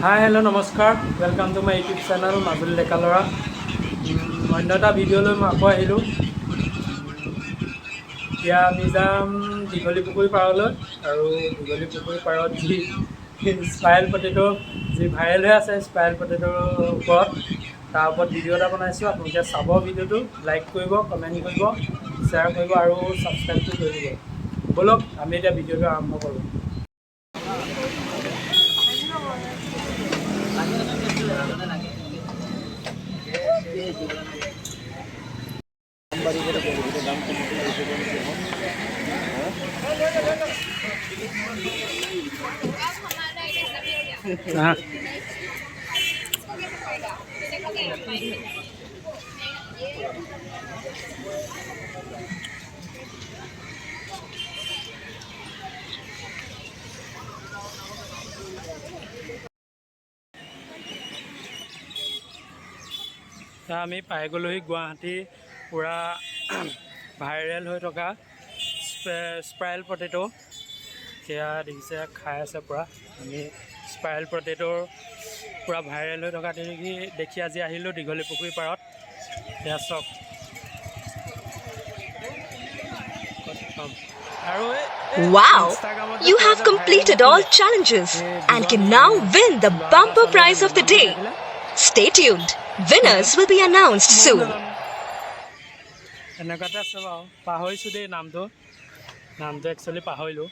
Hi, hello, namaskar. Welcome to my YouTube channel, Majuli Dekalora. Another video lo mako ahilu. Ya mizam Guwahati Pukuri parolo, aru Guwahati Pukuri parot ji spiral potato, ji viral hai ase spiral potato upor. Ta upor video ta banaisu. Apnaloke sabo video tu like koribo, comment koribo, share koribo aru subscribe tu koribo. Bolok ami eta video tu arambho koru. আমি পাই গ'লোহি গুৱাহাটী পুৰা viral হৈ থকা spiral potato সেয়া দেখিছে খাই আছে পুৰা আমি স্পাইৰেল পটেটোৰ পুৰা ভাইৰেল হৈ থকা দেখি আজি আহিলোঁ দীঘলী পুখুৰী পাৰত সেয়া চক Wow! You have completed all challenges and can now win the bumper prize of the day. Stay tuned. Winners will be announced soon. এনেকুৱাতে আছে বাৰু পাহৰিছোঁ দেই নামটো একচুৱেলি পাহৰিলোঁ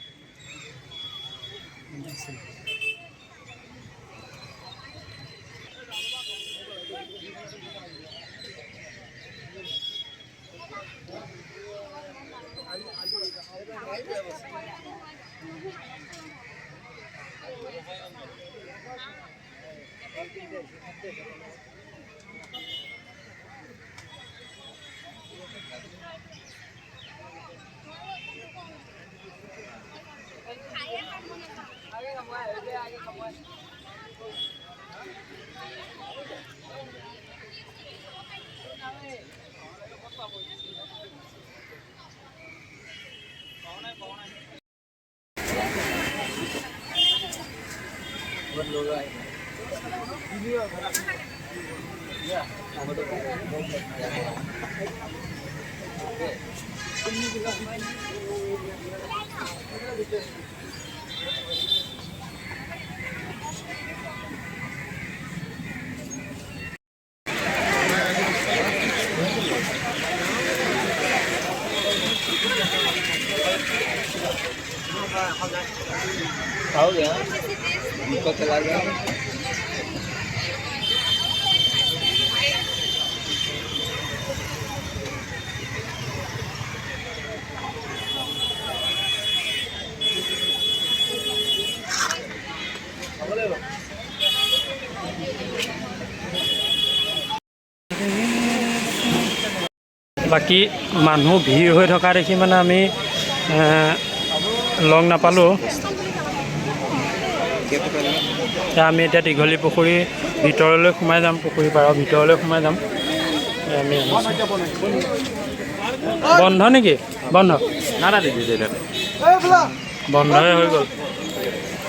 Tahu ya? Buka ke lagi. বাকি মানুহ ভিৰ হৈ থকা দেখি মানে আমি লং নাপালোঁ আমি এতিয়া দীঘলী পুখুৰী ভিতৰলৈ সোমাই যাম পুখুৰী পাৰৰ ভিতৰলৈ সোমাই যাম আমি বন্ধ নেকি বন্ধ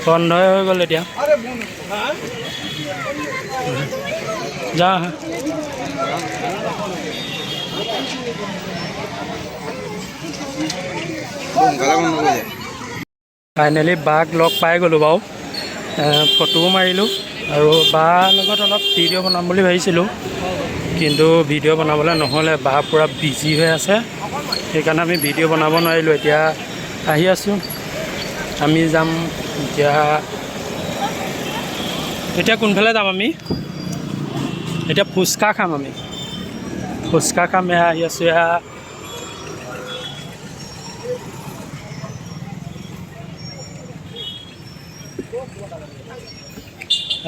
বন্ধই হৈ গ'ল এতিয়া যা ফাইনেলি বাক লগ পাই গ'লোঁ বাৰু ফটোও মাৰিলোঁ আৰু বাৰ লগত অলপ ভিডিঅ' বনাম বুলি ভাবিছিলোঁ কিন্তু ভিডিঅ' বনাবলৈ নহ'লে বা পূৰা বিজি হৈ আছে সেইকাৰণে আমি ভিডিঅ' বনাব নোৱাৰিলোঁ এতিয়া আহি আছোঁ আমি যাম এতিয়া কোনফালে যাম আমি এতিয়া ফুচকা খাম আমি ফুচকা খাম এয়া আহি আছোঁ এয়া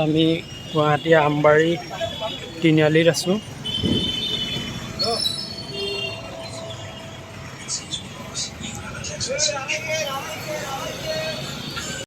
আমি গুৱাহাটী আমবাৰী তিনিআলিত আছোঁ